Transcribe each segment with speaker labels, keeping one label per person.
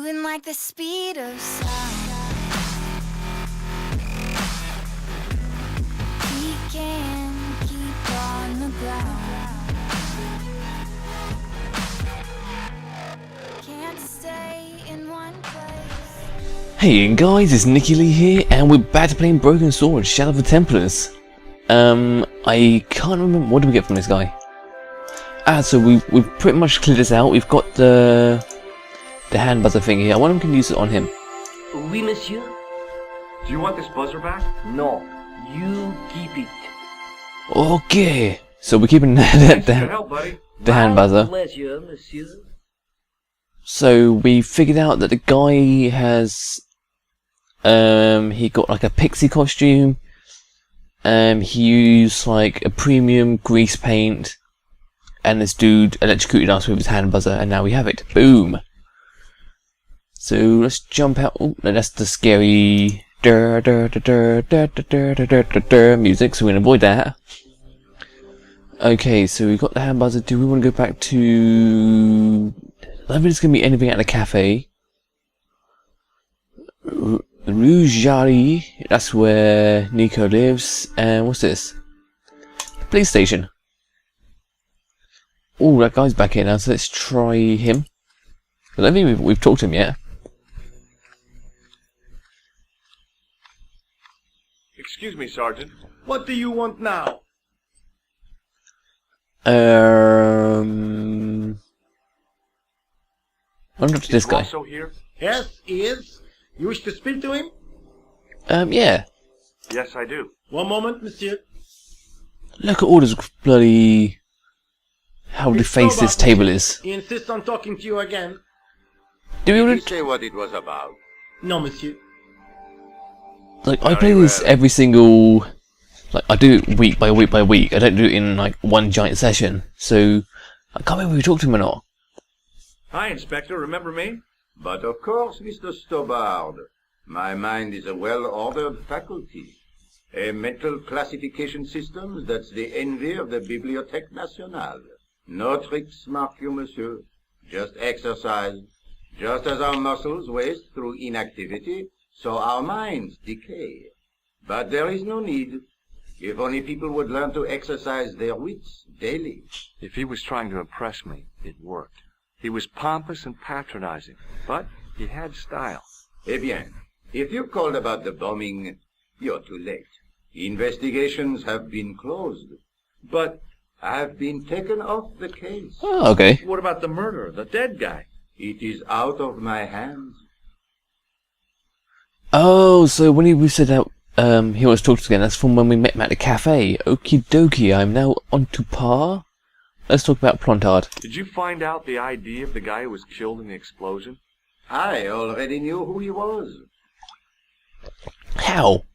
Speaker 1: moving like the speed of sound. We can keep on the ground. Can't stay in one place.
Speaker 2: Hey guys, it's Nicky Lee here, and we're back to playing Broken Sword, Shadow of the Templars. I can't remember, what did we get from this guy? So we've pretty much cleared this out. We've got the hand buzzer thing here. I wonder if we can use it on him.
Speaker 3: Oui, monsieur?
Speaker 4: Do you want this buzzer back?
Speaker 3: No, you keep it.
Speaker 2: Okay, so we're keeping the
Speaker 4: help, buddy.
Speaker 2: hand buzzer.
Speaker 3: Pleasure, monsieur.
Speaker 2: So we figured out that the guy has he got like a pixie costume. He used like a premium grease paint, and this dude electrocuted us with his hand buzzer, and now we have it. Boom. So let's jump out. Oh, no, that's the scary music, so we're gonna avoid that. Okay, so we've got the hand buzzer. Do we want to go back to? I don't think there's gonna be anything at the cafe. Rue Jarry, that's where Nico lives. And what's this? The police station. Oh, that guy's back here now, so let's try him. I don't think we've talked to him yet.
Speaker 4: Excuse me, Sergeant.
Speaker 5: What do you want now?
Speaker 2: I wonder if this guy.
Speaker 4: Also here?
Speaker 5: Yes, he is. You wish to speak to him?
Speaker 2: Yeah.
Speaker 4: Yes, I do.
Speaker 5: One moment, monsieur.
Speaker 2: Look at all this bloody... how the face this table is.
Speaker 5: He insists on talking to you again.
Speaker 2: Do we
Speaker 6: Did
Speaker 2: want
Speaker 6: you
Speaker 2: to...
Speaker 6: say what it was about?
Speaker 5: No, monsieur.
Speaker 2: Like, I play this every single... like, I do it week by week by week. I don't do it in, like, one giant session. So, I can't remember if we talked to him or not.
Speaker 4: Hi, Inspector. Remember me?
Speaker 6: But of course, Mr. Stobbard. My mind is a well-ordered faculty. A mental classification system that's the envy of the Bibliothèque Nationale. No tricks, mark you, monsieur. Just exercise. Just as our muscles waste through inactivity, so our minds decay. But there is no need. If only people would learn to exercise their wits daily.
Speaker 4: If he was trying to impress me, it worked. He was pompous and patronizing, but he had style.
Speaker 6: Eh bien, if you called about the bombing, you're too late. Investigations have been closed. But I've been taken off the case.
Speaker 2: Oh, okay.
Speaker 4: What about the murder, the dead guy?
Speaker 6: It is out of my hands.
Speaker 2: Oh, so when we said that he wants to talk to us again, that's from when we met him at the cafe. Okie dokie, I'm now on to par. Let's talk about Plontard.
Speaker 4: Did you find out the ID of the guy who was killed in the explosion?
Speaker 6: I already knew who he was.
Speaker 2: How?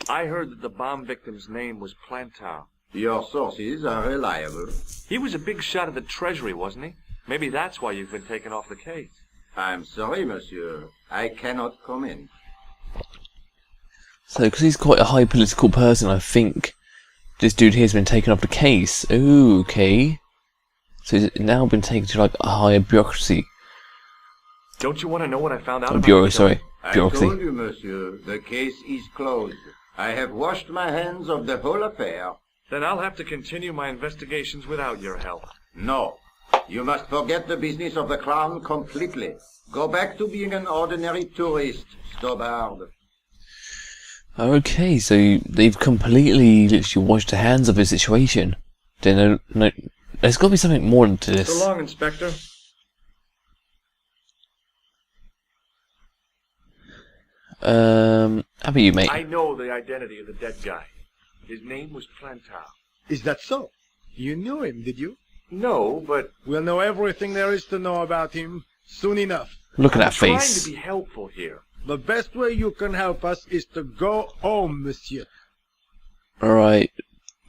Speaker 4: I heard that the bomb victim's name was Plantar.
Speaker 6: Your sources are reliable.
Speaker 4: He was a big shot at the Treasury, wasn't he? Maybe that's why you've been taken off the case.
Speaker 6: I'm sorry, monsieur. I cannot comment.
Speaker 2: So, because he's quite a high political person, I think this dude here's been taken off the case. Ooh, okay. So he's now been taken to like a higher bureaucracy.
Speaker 4: Don't you want to know what I found out about
Speaker 2: Bureau, sorry.
Speaker 6: I
Speaker 2: Bureaucracy.
Speaker 6: told you, monsieur, the case is closed. I have washed my hands of the whole affair.
Speaker 4: Then I'll have to continue my investigations without your help.
Speaker 6: No. You must forget the business of the crown completely. Go back to being an ordinary tourist, Stobbard.
Speaker 2: Okay, so they've completely literally washed their hands of the situation. Then no, there's got to be something more into this.
Speaker 4: So long, Inspector.
Speaker 2: How about you, mate?
Speaker 4: I know the identity of the dead guy. His name was Plantar.
Speaker 5: Is that so? You knew him, did you?
Speaker 4: No, but
Speaker 5: We'll know everything there is to know about him soon enough.
Speaker 2: Look at that
Speaker 4: trying
Speaker 2: face.
Speaker 4: to be helpful here.
Speaker 5: The best way you can help us is to go home, monsieur.
Speaker 2: Alright,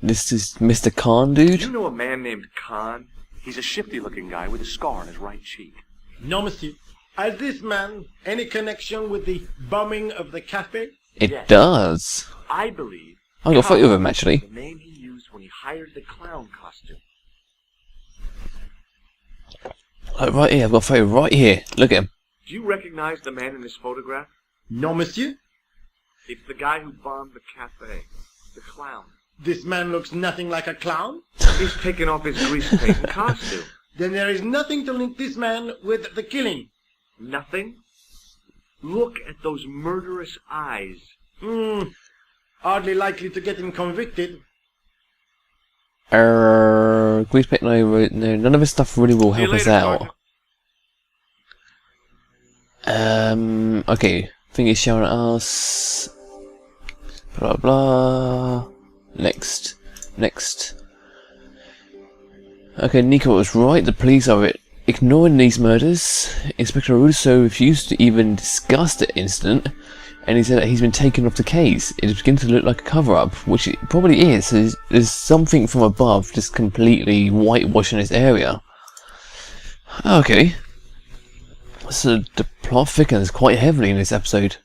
Speaker 2: this is Mr. Khan,
Speaker 4: Do
Speaker 2: dude.
Speaker 4: you know a man named Khan? He's a shifty-looking guy with a scar on his right cheek.
Speaker 5: No, monsieur. Has this man any connection with the bombing of the cafe?
Speaker 2: It
Speaker 4: Yes.
Speaker 2: does.
Speaker 4: I believe
Speaker 2: I've got a photo of him,
Speaker 4: Khan
Speaker 2: actually.
Speaker 4: was the name he used when he hired the clown costume.
Speaker 2: Like right here, I've got a photo right here. Look at him.
Speaker 4: Do you recognize the man in this photograph?
Speaker 5: No, monsieur.
Speaker 4: It's the guy who bombed the cafe. The clown.
Speaker 5: This man looks nothing like a clown.
Speaker 4: He's taken off his grease paint and costume.
Speaker 5: Then there is nothing to link this man with the killing.
Speaker 4: Nothing? Look at those murderous eyes.
Speaker 5: Hardly likely to get him convicted.
Speaker 2: Grease paint, no, none of this stuff really will
Speaker 4: See you
Speaker 2: help us
Speaker 4: later,
Speaker 2: out. Okay, thing is showing us. Blah blah. Next. Okay, Nico was right. The police are ignoring these murders. Inspector Russo refused to even discuss the incident, and he said that he's been taken off the case. It is beginning to look like a cover-up, which it probably is. There's something from above just completely whitewashing this area. Okay. So the plot thickens quite heavily in this episode.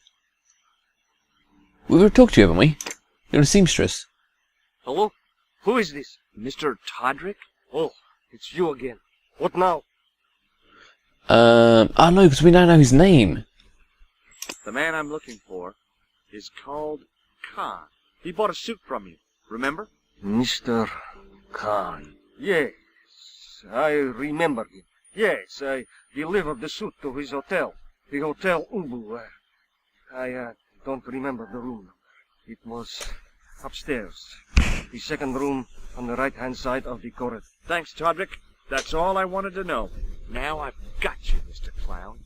Speaker 2: We've already talked to you, haven't we? You're a seamstress.
Speaker 7: Hello? Who is this? Mr. Todrick? Oh, it's you again. What now?
Speaker 2: Oh no, because we don't know his name.
Speaker 7: The man I'm looking for is called Khan. He bought a suit from you, remember? Mr. Khan. Yes, I remember him. Yes, I delivered the suit to his hotel. The Hotel Ubu. I don't remember the room. It was upstairs. The second room on the right-hand side of the corridor.
Speaker 4: Thanks, Todrick. That's all I wanted to know. Now I've got you, Mr. Clown.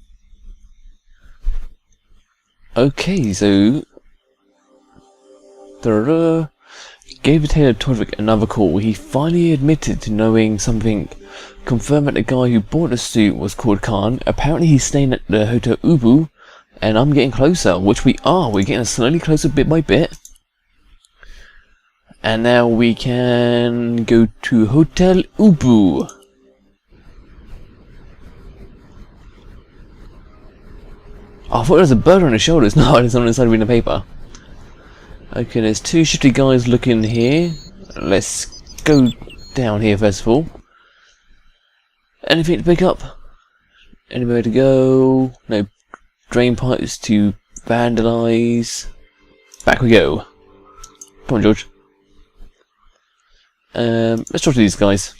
Speaker 2: Okay, so gave Lieutenant Todrick another call. He finally admitted to knowing something, confirmed that the guy who bought the suit was called Khan. Apparently he's staying at the Hotel Ubu, and I'm getting closer, which we are. We're getting slowly closer bit by bit. And now we can go to Hotel Ubu. Oh, I thought there was a bird on his shoulders. No, it's on the side reading the paper. Okay, there's two shifty guys looking here. Let's go down here first of all. Anything to pick up? Anywhere to go? No drain pipes to vandalise. Back we go. Come on, George. Let's talk to these guys.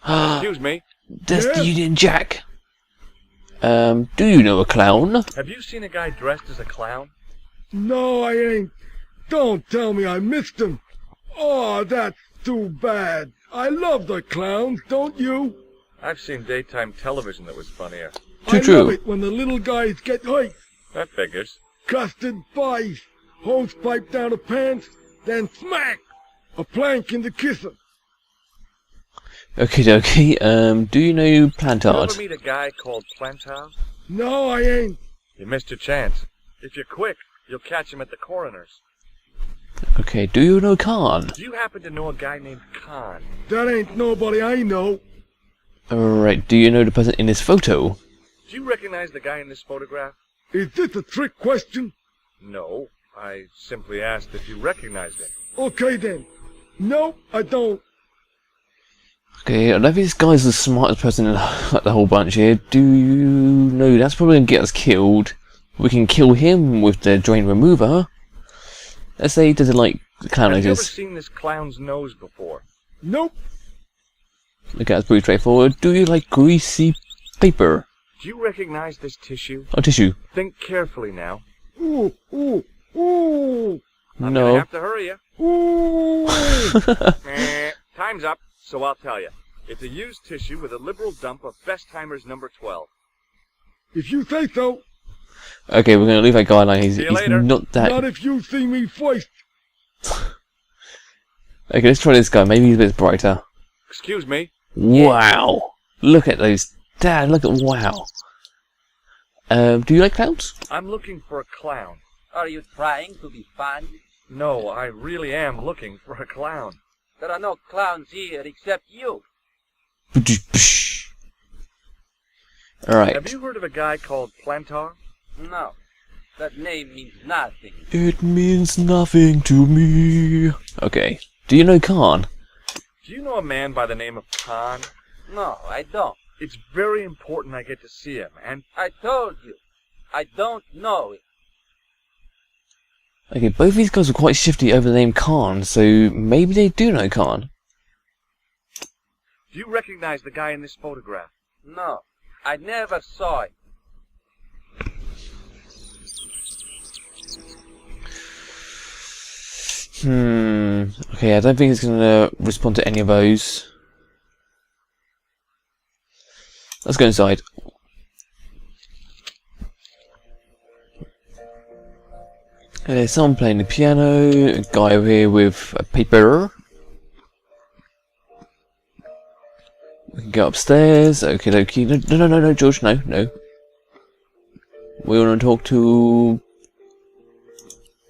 Speaker 4: Excuse me.
Speaker 2: That's the Union Jack. Do you know a clown?
Speaker 4: Have you seen a guy dressed as a clown?
Speaker 8: No, I ain't. Don't tell me I missed him. Oh, that's too bad. I love the clowns, don't you?
Speaker 4: I've seen daytime television that was funnier.
Speaker 8: I
Speaker 2: True.
Speaker 8: love it when the little guys get hurt.
Speaker 4: That figures.
Speaker 8: Custard pies, hose pipe down the pants, then smack! A plank in the kisser.
Speaker 2: Okie dokie. Do you know
Speaker 4: You ever
Speaker 2: Plantard?
Speaker 4: meet a guy called Plantar?
Speaker 8: No, I ain't.
Speaker 4: You missed your chance. If you're quick, you'll catch him at the coroner's.
Speaker 2: Okay, do you know Khan?
Speaker 4: Do you happen to know a guy named Khan?
Speaker 8: That ain't nobody I know.
Speaker 2: Alright, do you know the person in this photo?
Speaker 4: Do you recognize the guy in this photograph?
Speaker 8: Is this a trick question?
Speaker 4: No. I simply asked if you recognized him.
Speaker 8: Okay then. No, I don't.
Speaker 2: Okay, I don't think this guy's the smartest person in like, the whole bunch here. Do you know that's probably gonna get us killed? We can kill him with the drain remover. Let's say he doesn't like the clown
Speaker 4: Have you ever
Speaker 2: edges.
Speaker 4: seen this clown's nose before?
Speaker 8: Nope.
Speaker 2: Okay, that's pretty straightforward. Do you like greasy paper?
Speaker 4: Do you recognize this tissue?
Speaker 2: Oh, tissue.
Speaker 4: Think carefully now.
Speaker 8: Ooh, ooh, ooh,
Speaker 4: I'm
Speaker 2: No.
Speaker 4: gonna have to hurry you.
Speaker 8: ooh.
Speaker 4: Time's up, so I'll tell you. It's a used tissue with a liberal dump of Bestheimer's number 12.
Speaker 8: If you say so.
Speaker 2: Okay, we're gonna leave that guy like he's
Speaker 4: See you later.
Speaker 2: not that.
Speaker 8: Not if you see me first.
Speaker 2: Okay, let's try this guy. Maybe he's a bit brighter.
Speaker 4: Excuse me.
Speaker 2: Wow! Look at those. Dad, look at wow. Do you like clowns?
Speaker 4: I'm looking for a clown.
Speaker 9: Are you trying to be funny?
Speaker 4: No, I really am looking for a clown.
Speaker 9: There are no clowns here except you.
Speaker 2: Alright.
Speaker 4: Have you heard of a guy called Plantar?
Speaker 9: No, that name means nothing.
Speaker 2: It means nothing to me. Okay. Do you know Khan?
Speaker 4: Do Do you know a man by the name of Khan?
Speaker 9: No, I don't.
Speaker 4: It's very important I get to see him, and
Speaker 9: I told you. I don't know it.
Speaker 2: Okay, both these guys were quite shifty over the name Khan, so maybe they do know Khan.
Speaker 4: do you recognize the guy in this photograph?
Speaker 9: No, I never saw it.
Speaker 2: Okay, I don't think it's gonna respond to any of those. Let's go inside. There's someone playing the piano, a guy over here with a paper. We can go upstairs. Okay, dokie. No, George, no. We want to talk to.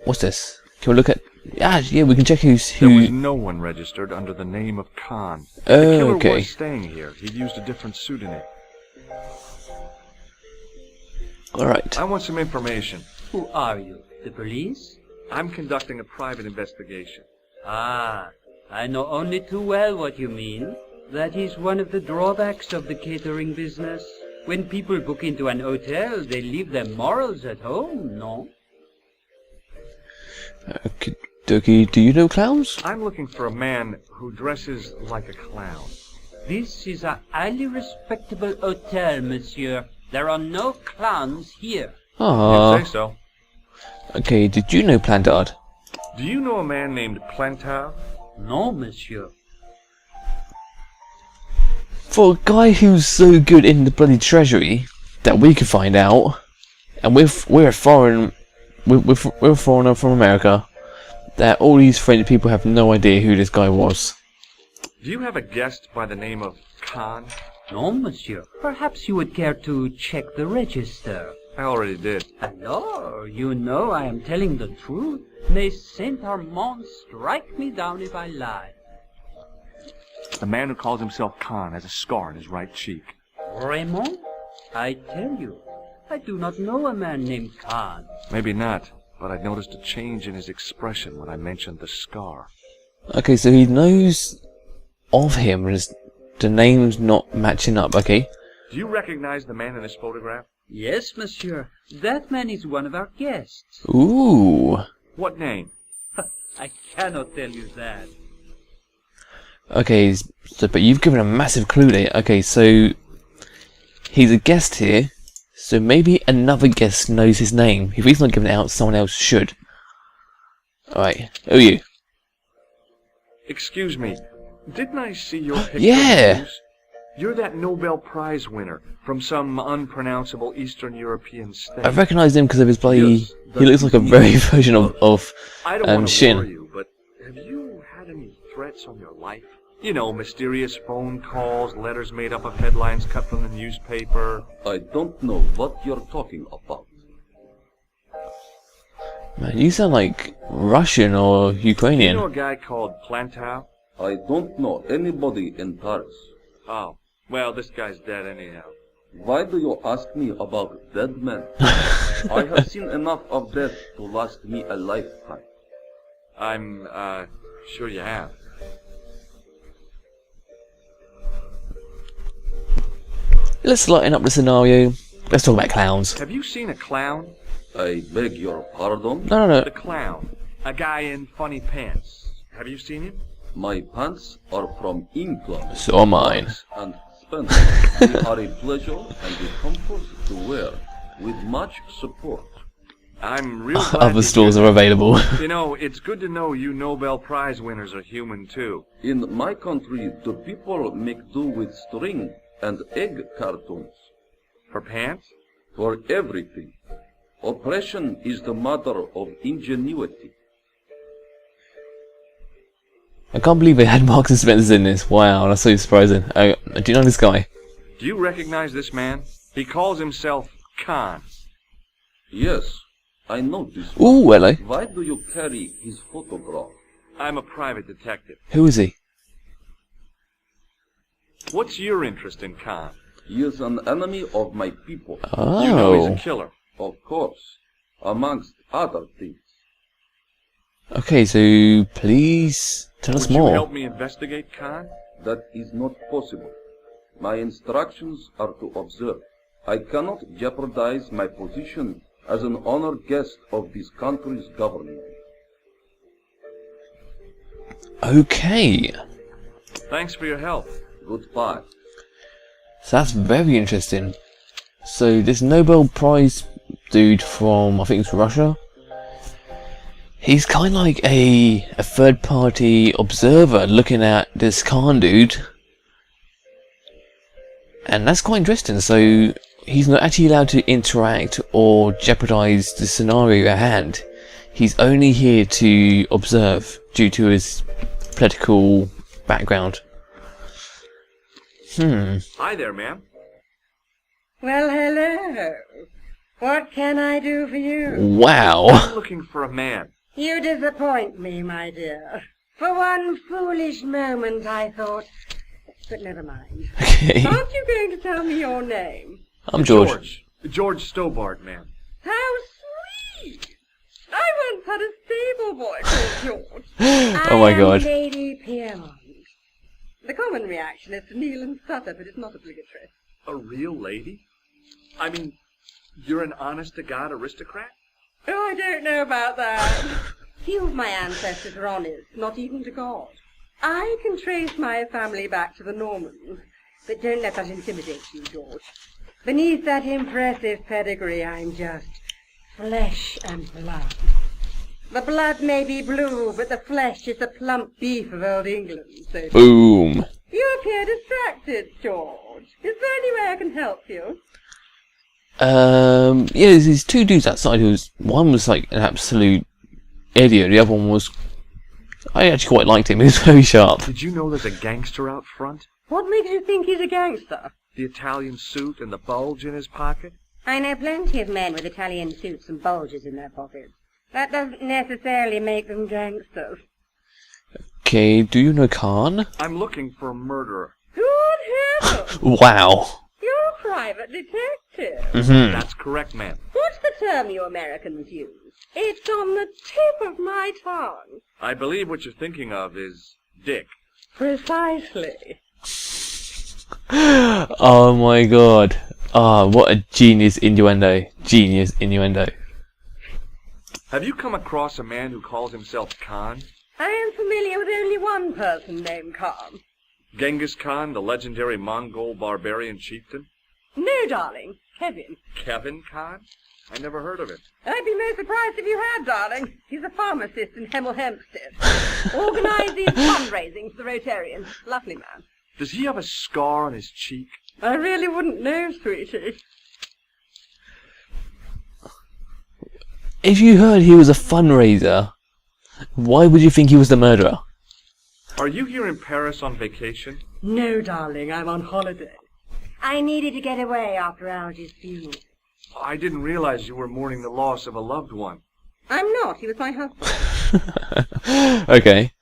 Speaker 2: What's this? Can we look at? Yeah, we can check
Speaker 4: There was
Speaker 2: who.
Speaker 4: no one registered under the name of Khan. The killer
Speaker 2: Okay.
Speaker 4: was staying here. He'd used a different pseudonym.
Speaker 2: Alright.
Speaker 4: I want some information.
Speaker 9: Who are you? The police?
Speaker 4: I'm conducting a private investigation.
Speaker 9: Ah, I know only too well what you mean. That is one of the drawbacks of the catering business. When people book into an hotel, they leave their morals at home, no?
Speaker 2: Okay, dokie. Do you know clowns?
Speaker 4: I'm looking for a man who dresses like a clown.
Speaker 9: This is a highly respectable hotel, monsieur. There are no clowns here.
Speaker 2: Ah.
Speaker 4: You say so.
Speaker 2: Okay, did you know Plantard?
Speaker 4: Do you know a man named Plantar?
Speaker 9: No, monsieur.
Speaker 2: For a guy who's so good in the bloody treasury that we could find out, and we're a foreign, we're a foreigner from America, that all these French people have no idea who this guy was.
Speaker 4: Do you have a guest by the name of Khan?
Speaker 9: No, monsieur. Perhaps you would care to check the register.
Speaker 4: I already did.
Speaker 9: Alors, you know I am telling the truth. May Saint Armand strike me down if I lie.
Speaker 4: The man who calls himself Khan has a scar on his right cheek.
Speaker 9: Raymond? I tell you, I do not know a man named Khan.
Speaker 4: Maybe not, but I noticed a change in his expression when I mentioned the scar.
Speaker 2: Okay, so he knows of him, and the name's not matching up, okay?
Speaker 4: Do you recognize the man in this photograph?
Speaker 9: Yes, monsieur. That man is one of our guests.
Speaker 2: Ooh.
Speaker 4: What name?
Speaker 9: I cannot tell you that.
Speaker 2: Okay, so, but you've given a massive clue there. Okay, so he's a guest here, so maybe another guest knows his name. If he's not giving it out, someone else should. Alright, who are you?
Speaker 4: Excuse me, didn't I see your picture?
Speaker 2: Yeah.
Speaker 4: in the news? You're that Nobel Prize winner from some unpronounceable Eastern European state.
Speaker 2: I recognise him because of his bloody.
Speaker 6: Yes,
Speaker 2: he looks like a very version of
Speaker 4: I don't want to
Speaker 2: Shin.
Speaker 4: worry you, but have you had any threats on your life? You know, mysterious phone calls, letters made up of headlines cut from the newspaper.
Speaker 10: I don't know what you're talking about.
Speaker 2: Man, you sound like Russian or
Speaker 4: Do you
Speaker 2: Ukrainian.
Speaker 4: know a guy called Plantar?
Speaker 10: I don't know anybody in Paris.
Speaker 4: Oh, well, this guy's dead anyhow.
Speaker 10: Why do you ask me about dead men? I have seen enough of death to last me a lifetime.
Speaker 4: I'm, sure you have.
Speaker 2: Let's lighten up the scenario. Let's talk about clowns.
Speaker 4: Have you seen a clown?
Speaker 10: I beg your pardon?
Speaker 2: No.
Speaker 4: The clown. A guy in funny pants. Have you seen him?
Speaker 10: My pants are from England.
Speaker 2: So are mine.
Speaker 10: And Spencer. They are a pleasure and a comfort to wear, with much support.
Speaker 4: I'm real glad
Speaker 2: Other
Speaker 4: to
Speaker 2: stores
Speaker 4: hear
Speaker 2: are available.
Speaker 4: that. You know, it's good to know you Nobel Prize winners are human too.
Speaker 10: In my country, the people make do with string and egg cartoons.
Speaker 4: For pants?
Speaker 10: For everything. Oppression is the mother of ingenuity.
Speaker 2: I can't believe they had Marks and Spencer's in this. Wow, that's so surprising. Do you know this guy?
Speaker 4: Do you recognize this man? He calls himself Khan.
Speaker 10: Yes, I know this one.
Speaker 2: Ooh, hello.
Speaker 10: Why do you carry his photograph?
Speaker 4: I'm a private detective.
Speaker 2: Who is he?
Speaker 4: What's your interest in Khan?
Speaker 10: He is an enemy of my people.
Speaker 2: Oh.
Speaker 4: You know he's a killer.
Speaker 10: Of course, amongst other things.
Speaker 2: Okay, so please tell us
Speaker 4: Would you
Speaker 2: more.
Speaker 4: help me investigate, Khan?
Speaker 10: That is not possible. My instructions are to observe. I cannot jeopardize my position as an honored guest of this country's government.
Speaker 2: Okay,
Speaker 4: Thanks for your help.
Speaker 10: Goodbye.
Speaker 2: so that's very interesting. So this Nobel Prize dude from, I think it's Russia, he's kind of like a third-party observer looking at this Khan dude. And that's quite interesting. So he's not actually allowed to interact or jeopardize the scenario at hand. He's only here to observe due to his political background.
Speaker 4: Hi there, ma'am.
Speaker 11: Well, hello. What can I do for you?
Speaker 2: Wow.
Speaker 4: I'm looking for a man.
Speaker 11: You disappoint me, my dear. For one foolish moment I thought... But never mind.
Speaker 2: Okay.
Speaker 11: Aren't you going to tell me your name?
Speaker 2: I'm George.
Speaker 4: George Stobart, ma'am.
Speaker 11: How sweet! I once had a stable boy called George.
Speaker 2: Oh my God.
Speaker 11: I am Lady Piermont. The common reaction is to kneel and stutter, but it's not obligatory.
Speaker 4: A real lady? I mean, you're an honest-to-God aristocrat?
Speaker 11: Oh, I don't know about that. Few of my ancestors are honest, not even to God. I can trace my family back to the Normans, but don't let that intimidate you, George. Beneath that impressive pedigree, I'm just flesh and blood. The blood may be blue, but the flesh is the plump beef of old England. So
Speaker 2: Boom.
Speaker 11: you appear distracted, George. Is there any way I can help you?
Speaker 2: Yeah, there's these two dudes outside one was like an absolute idiot, the other one was, I actually quite liked him, he was very sharp.
Speaker 4: Did you know there's a gangster out front?
Speaker 11: What makes you think he's a gangster?
Speaker 4: The Italian suit and the bulge in his pocket?
Speaker 11: I know plenty of men with Italian suits and bulges in their pockets. That doesn't necessarily make them gangsters.
Speaker 2: Okay, do you know Khan?
Speaker 4: I'm looking for a murderer.
Speaker 11: Good heavens!
Speaker 2: Wow.
Speaker 11: You're a private detective.
Speaker 4: That's correct, ma'am.
Speaker 11: What's the term you Americans use? It's on the tip of my tongue.
Speaker 4: I believe what you're thinking of is dick.
Speaker 11: Precisely.
Speaker 2: Oh my God. Ah, what a genius innuendo. Genius innuendo.
Speaker 4: Have you come across a man who calls himself Khan?
Speaker 11: I am familiar with only one person named Khan.
Speaker 4: Genghis Khan, the legendary Mongol barbarian chieftain?
Speaker 11: No, darling. Kevin.
Speaker 4: Kevin Khan? I never heard of him.
Speaker 11: I'd be most surprised if you had, darling. He's a pharmacist in Hemel Hempstead. Organises fundraising for the Rotarians. Lovely man.
Speaker 4: Does he have a scar on his cheek?
Speaker 11: I really wouldn't know, sweetie.
Speaker 2: If you heard he was a fundraiser, why would you think he was the murderer?
Speaker 4: Are you here in Paris on vacation?
Speaker 11: No, darling, I'm on holiday. I needed to get away after Algy's funeral.
Speaker 4: I didn't realize you were mourning the loss of a loved one.
Speaker 11: I'm not. He was my husband.
Speaker 2: Okay.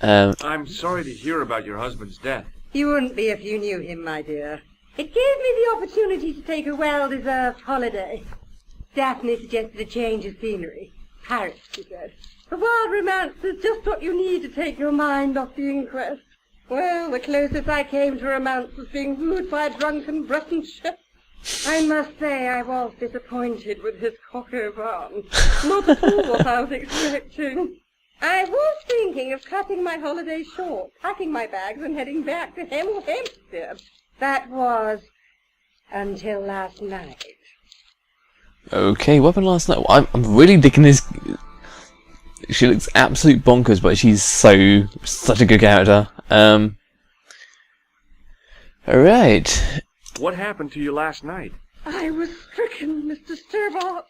Speaker 4: I'm sorry to hear about your husband's death.
Speaker 11: You wouldn't be if you knew him, my dear. It gave me the opportunity to take a well-deserved holiday. Daphne suggested a change of scenery. Paris, she said. The wild romance is just what you need to take your mind off the inquest. Well, the closest I came to romance was being wooed by a drunken Breton chef. I must say I was disappointed with his coq au vin. Not at all what I was expecting. I was thinking of cutting my holiday short, packing my bags and heading back to Hemel Hempstead. That was until last night.
Speaker 2: Okay, what happened last night? I'm really digging this. She looks absolute bonkers, but she's such a good character. Alright.
Speaker 4: What happened to you last night?
Speaker 11: I was stricken, Mr. Stobart.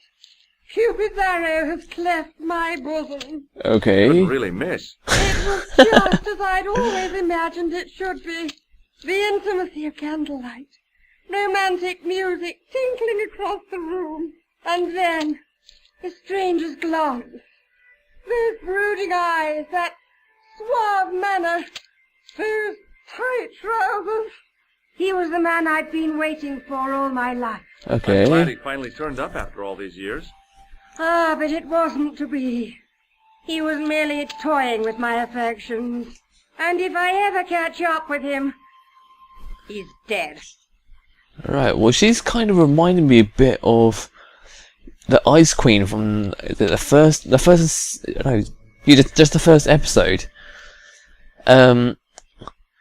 Speaker 11: Cupid's arrow has cleft my bosom.
Speaker 2: Okay.
Speaker 4: Couldn't really miss.
Speaker 11: It was just as I'd always imagined it should be. The intimacy of candlelight. Romantic music tinkling across the room. And then, a stranger's glance. Those brooding eyes, that suave manner, those tight trousers. He was the man I'd been waiting for all my life.
Speaker 2: Okay.
Speaker 4: I'm glad he finally turned up after all these years.
Speaker 11: Ah, but it wasn't to be. He was merely toying with my affections. And if I ever catch up with him, he's dead.
Speaker 2: Right, well, she's kind of reminding me a bit of the Ice Queen from the first, no, just the first episode.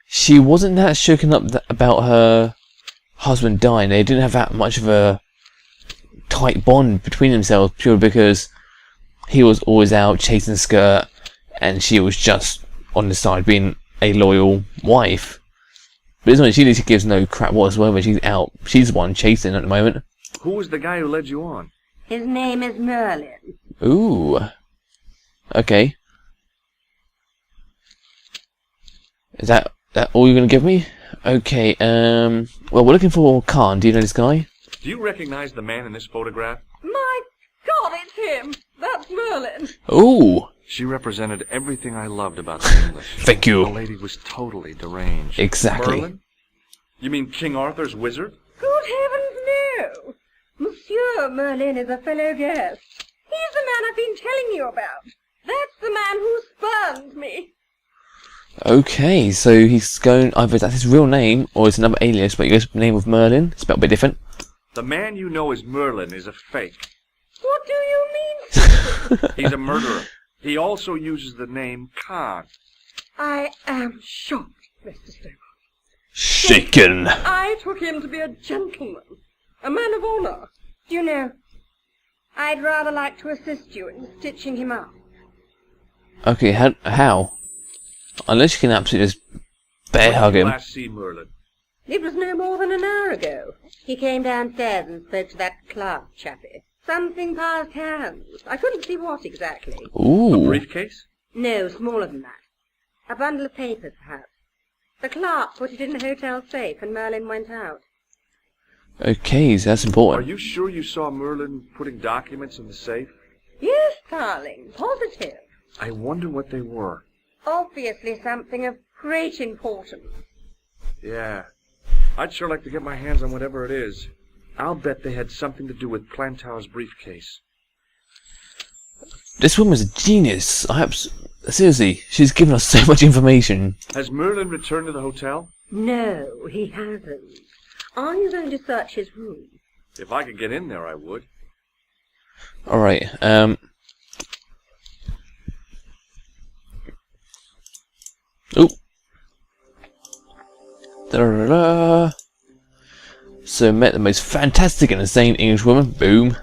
Speaker 2: She wasn't that shaken up about her husband dying. They didn't have that much of a tight bond between themselves, purely because he was always out chasing skirt, and she was just on the side being a loyal wife. But this one, she literally gives no crap whatsoever. She's out. She's the one chasing at the moment.
Speaker 4: Who was the guy who led you on?
Speaker 11: His name is Merlin.
Speaker 2: Ooh. Okay. Is that all you're going to give me? Okay, well, we're looking for Khan. Do you know this guy?
Speaker 4: Do you recognize the man in this photograph?
Speaker 11: My God, it's him! That's Merlin!
Speaker 2: Ooh.
Speaker 4: She represented everything I loved about the English.
Speaker 2: Thank you.
Speaker 4: The lady was totally deranged.
Speaker 2: Exactly.
Speaker 4: Merlin? You mean King Arthur's wizard?
Speaker 11: Good heavens, no! Monsieur Merlin is a fellow guest. He's the man I've been telling you about. That's the man who spurned me.
Speaker 2: Okay, so he's going, either that's his real name or it's another alias, but he goes by the name of Merlin. Spelled a bit different.
Speaker 4: The man you know as Merlin is a fake.
Speaker 11: What do you mean?
Speaker 4: He's a murderer. He also uses the name Khan.
Speaker 11: I am shocked, Mr. Stowell.
Speaker 2: Shaken.
Speaker 11: I took him to be a gentleman, a man of honor. You know, I'd rather like to assist you in stitching him up.
Speaker 2: Okay, how? Unless you can absolutely just bear hug him.
Speaker 4: Last see Merlin.
Speaker 11: It was no more than an hour ago. He came downstairs and spoke to that clerk chappie. Something passed hands. I couldn't see what exactly.
Speaker 2: Ooh.
Speaker 4: A briefcase?
Speaker 11: No, smaller than that. A bundle of papers, perhaps. The clerk put it in the hotel safe and Merlin went out.
Speaker 2: Okay, so that's
Speaker 4: Are
Speaker 2: important.
Speaker 4: you sure you saw Merlin putting documents in the safe?
Speaker 11: Yes, darling, positive.
Speaker 4: I wonder what they were.
Speaker 11: Obviously something of great importance.
Speaker 4: Yeah. I'd sure like to get my hands on whatever it is. I'll bet they had something to do with Plantow's briefcase.
Speaker 2: This woman's a genius. Seriously, she's given us so much information.
Speaker 4: Has Merlin returned to the hotel?
Speaker 11: No, he hasn't. Are you going to search his room?
Speaker 4: If I could get in there, I would.
Speaker 2: Alright, Oop. Da-da-da-da. So met the most fantastic and insane English woman. Boom.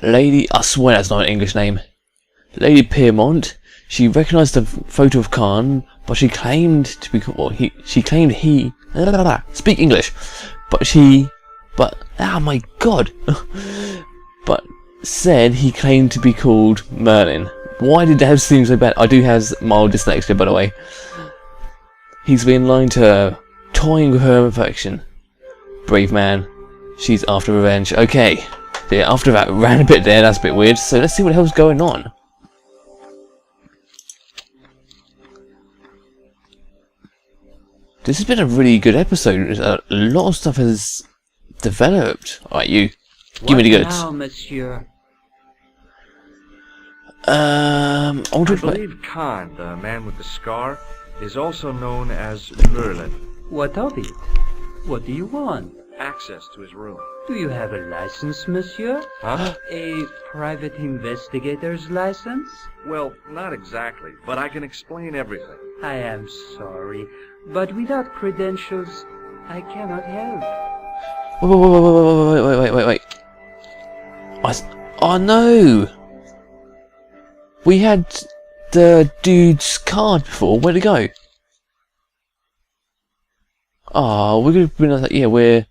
Speaker 2: Lady, I swear that's not an English name. Lady Piermont. She recognised the photo of Khan, but she claimed to be she claimed he speak English, but oh my god, but said he claimed to be called Merlin. Why did that seem so bad? I do have mild dyslexia, by the way. He's been lying to her, toying with her affection. Brave man. She's after revenge. Okay. So yeah, after that ran a bit there, that's a bit weird. So let's see what the hell's going on. This has been a really good episode. A lot of stuff has developed. Alright, you. Give me the goods.
Speaker 9: Now, monsieur?
Speaker 4: I believe Khan, the man with the scar, is also known as Merlin.
Speaker 9: What of it? What do you want?
Speaker 4: Access to his room.
Speaker 9: Do you have a license, monsieur?
Speaker 4: Huh?
Speaker 9: A private investigator's license?
Speaker 4: Well, not exactly, but I can explain everything.
Speaker 9: I am sorry, but without credentials, I cannot help.
Speaker 2: Wait. Oh no! We had the dude's card before. Where'd it go? Oh, we're gonna be like, yeah, we're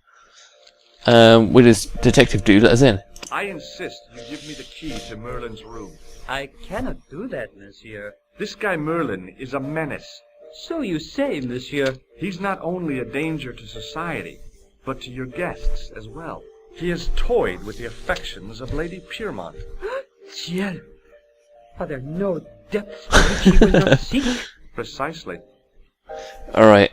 Speaker 2: this detective dude. Let us in.
Speaker 4: I insist you give me the key to Merlin's room.
Speaker 9: I cannot do that, monsieur.
Speaker 4: This guy Merlin is a menace.
Speaker 9: So you say, monsieur.
Speaker 4: He's not only a danger to society, but to your guests as well. He has toyed with the affections of Lady Piermont.
Speaker 9: Ciel! Are there no depths to which he will not seek?
Speaker 4: Precisely.
Speaker 2: Alright,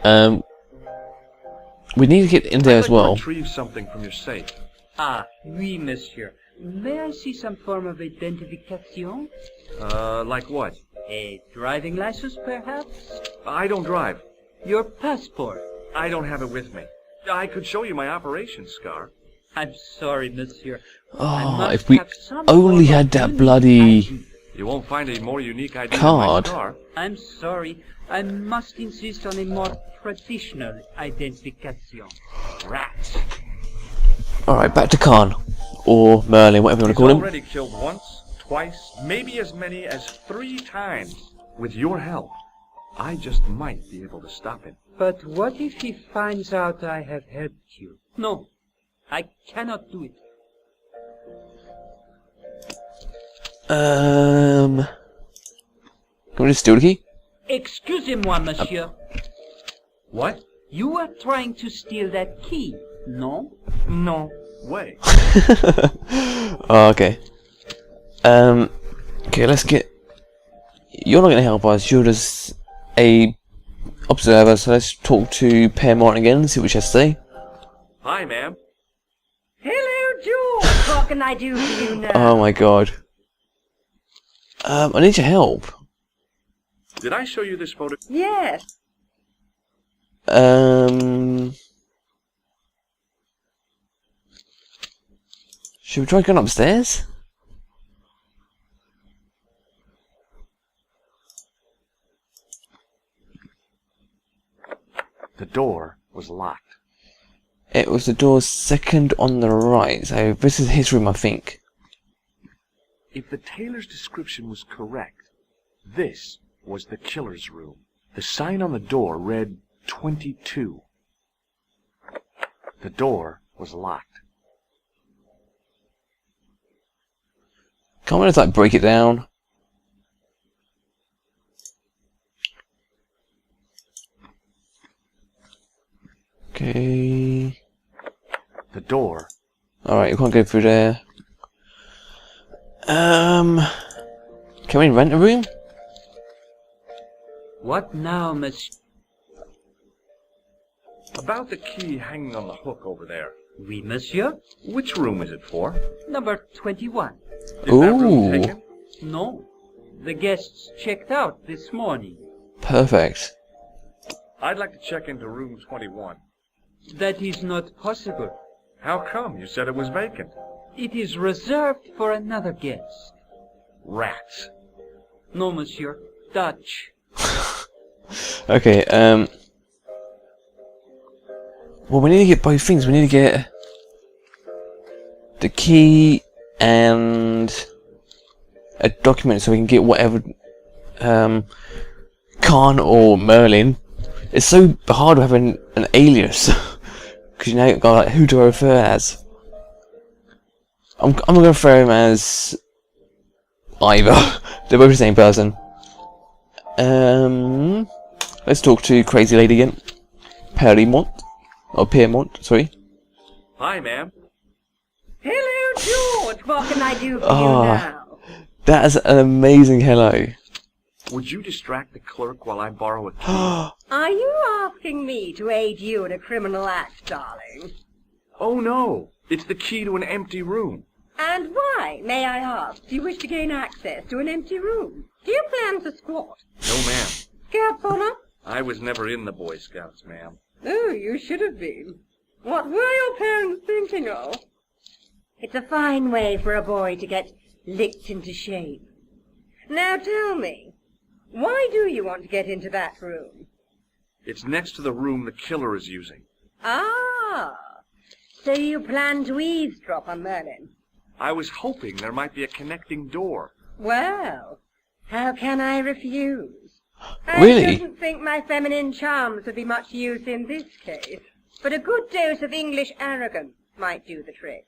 Speaker 2: we need to get in there as well.
Speaker 4: Retrieve something from your safe.
Speaker 9: Ah, oui, monsieur. May I see some form of identification?
Speaker 4: Like what?
Speaker 9: A driving license, perhaps?
Speaker 4: I don't drive.
Speaker 9: Your passport?
Speaker 4: I don't have it with me. I could show you my operation scar.
Speaker 9: I'm sorry, monsieur.
Speaker 2: Oh, if we only had that bloody
Speaker 4: You won't find a more unique ID
Speaker 2: card.
Speaker 4: than my scar.
Speaker 9: I'm sorry. I must insist on a more traditional identification.
Speaker 4: Rats.
Speaker 2: Alright, back to Khan. Or Merlin, whatever you want to call
Speaker 4: He's
Speaker 2: him.
Speaker 4: already killed once, twice, maybe as many as 3 times. With your help, I just might be able to stop him.
Speaker 9: But what if he finds out I have helped you? No, I cannot do it.
Speaker 2: Can we just steal the key?
Speaker 9: Excusez-moi, monsieur.
Speaker 4: What?
Speaker 9: You are trying to steal that key, no?
Speaker 4: No way.
Speaker 2: Oh, okay. Okay, let's get... You're not going to help us, you're just a observer, so let's talk to Per Martin again, see what she has to say.
Speaker 4: Hi, ma'am.
Speaker 11: Hello, George. What can I do for you now?
Speaker 2: Oh my god. I need your help.
Speaker 4: Did I show you this photo?
Speaker 11: Yes.
Speaker 2: Should we try going upstairs?
Speaker 4: The door was locked.
Speaker 2: It was the door second on the right, so this is his room, I think.
Speaker 4: If the tailor's description was correct, this was the killer's room. The sign on the door read 22. The door was locked.
Speaker 2: Can't we just like break it down? Okay.
Speaker 4: The door.
Speaker 2: Alright, you can't go through there. Can we rent a room?
Speaker 9: What now, monsieur?
Speaker 4: About the key hanging on the hook over there.
Speaker 9: Oui, monsieur.
Speaker 4: Which room is it for?
Speaker 9: Number 21.
Speaker 4: Is that room
Speaker 2: Ooh.
Speaker 4: taken?
Speaker 9: No. The guests checked out this morning.
Speaker 2: Perfect.
Speaker 4: I'd like to check into room 21.
Speaker 9: That is not possible.
Speaker 4: How come? You said it was vacant.
Speaker 9: It is reserved for another guest.
Speaker 4: Rats.
Speaker 9: No, monsieur. Dutch.
Speaker 2: Okay, well, we need to get both things. We need to get the key and a document so we can get whatever Khan or Merlin. It's so hard having an alias because you know, got like, who do I refer as? I'm gonna refer him as either. They're both the same person. Let's talk to Crazy Lady again. Piermont, sorry.
Speaker 4: Hi, ma'am.
Speaker 11: Hello, George. What can I do for you
Speaker 2: Oh,
Speaker 11: now?
Speaker 2: that is an amazing hello.
Speaker 4: Would you distract the clerk while I borrow a key?
Speaker 11: Are you asking me to aid you in a criminal act, darling?
Speaker 4: Oh, no. It's the key to an empty room.
Speaker 11: And why, may I ask, do you wish to gain access to an empty room? Do you plan to squat?
Speaker 4: No, ma'am.
Speaker 11: Scout Bonner?
Speaker 4: I was never in the Boy Scouts, ma'am.
Speaker 11: Oh, you should have been. What were your parents thinking of? It's a fine way for a boy to get licked into shape. Now tell me, why do you want to get into that room?
Speaker 4: It's next to the room the killer is using.
Speaker 11: Ah, so you plan to eavesdrop on Merlin?
Speaker 4: I was hoping there might be a connecting door.
Speaker 11: Well, how can I refuse?
Speaker 2: Really?
Speaker 11: I didn't think my feminine charms would be much use in this case, but a good dose of English arrogance might do the trick.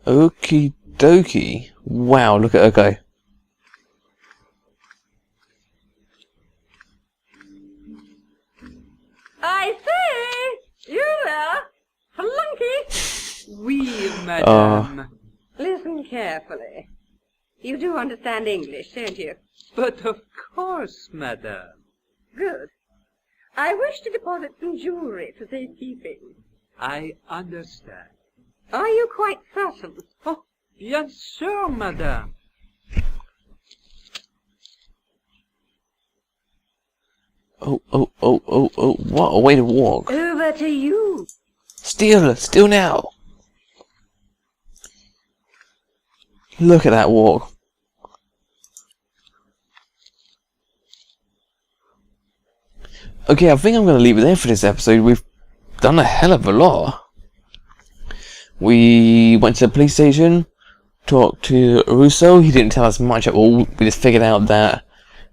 Speaker 2: Okie dokie. Wow, look at her go.
Speaker 11: I say, you there, flunky.
Speaker 9: Oui, madame.
Speaker 11: Listen carefully. You do understand English, don't you?
Speaker 9: But of course, madame.
Speaker 11: Good. I wish to deposit some jewelry for safekeeping.
Speaker 9: I understand.
Speaker 11: Are you quite certain?
Speaker 9: Oh, bien sûr, madame.
Speaker 2: Oh, what a way to walk.
Speaker 11: Over to you.
Speaker 2: Steal now. Look at that walk. Okay, I think I'm going to leave it there for this episode. We've done a hell of a lot. We went to the police station, talked to Russo. He didn't tell us much at all. We just figured out that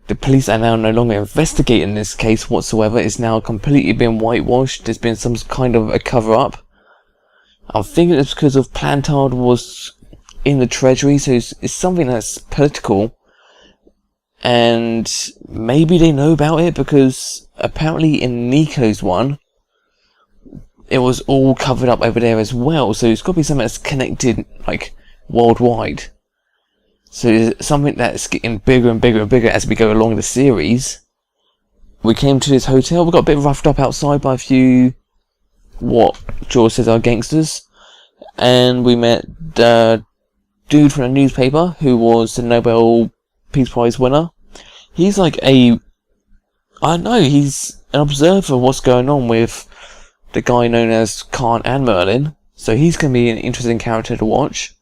Speaker 2: the police are now no longer investigating this case whatsoever. It's now completely been whitewashed. There's been some kind of a cover-up. I'm thinking it's because of Plantard was in the Treasury, so it's something that's political. And maybe they know about it because apparently in Nico's one, it was all covered up over there as well. So it's got to be something that's connected, like, worldwide. So it's something that's getting bigger and bigger and bigger as we go along the series. We came to this hotel. We got a bit roughed up outside by a few, what George says are gangsters. And we met the dude from the newspaper who was the Nobel Peace Prize winner. He's like he's an observer of what's going on with the guy known as Khan and Merlin. So he's going to be an interesting character to watch.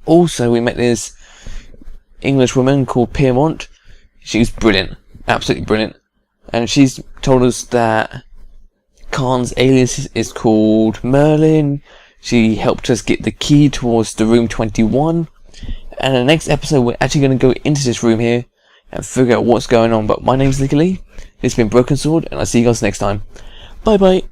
Speaker 2: Also, we met this English woman called Piermont. She's brilliant. Absolutely brilliant. And she's told us that Khan's alias is called Merlin. She helped us get the key towards the room 21. And in the next episode, we're actually going to go into this room here and figure out what's going on. But my name's Nicky Lee. This has been Broken Sword, and I'll see you guys next time. Bye bye.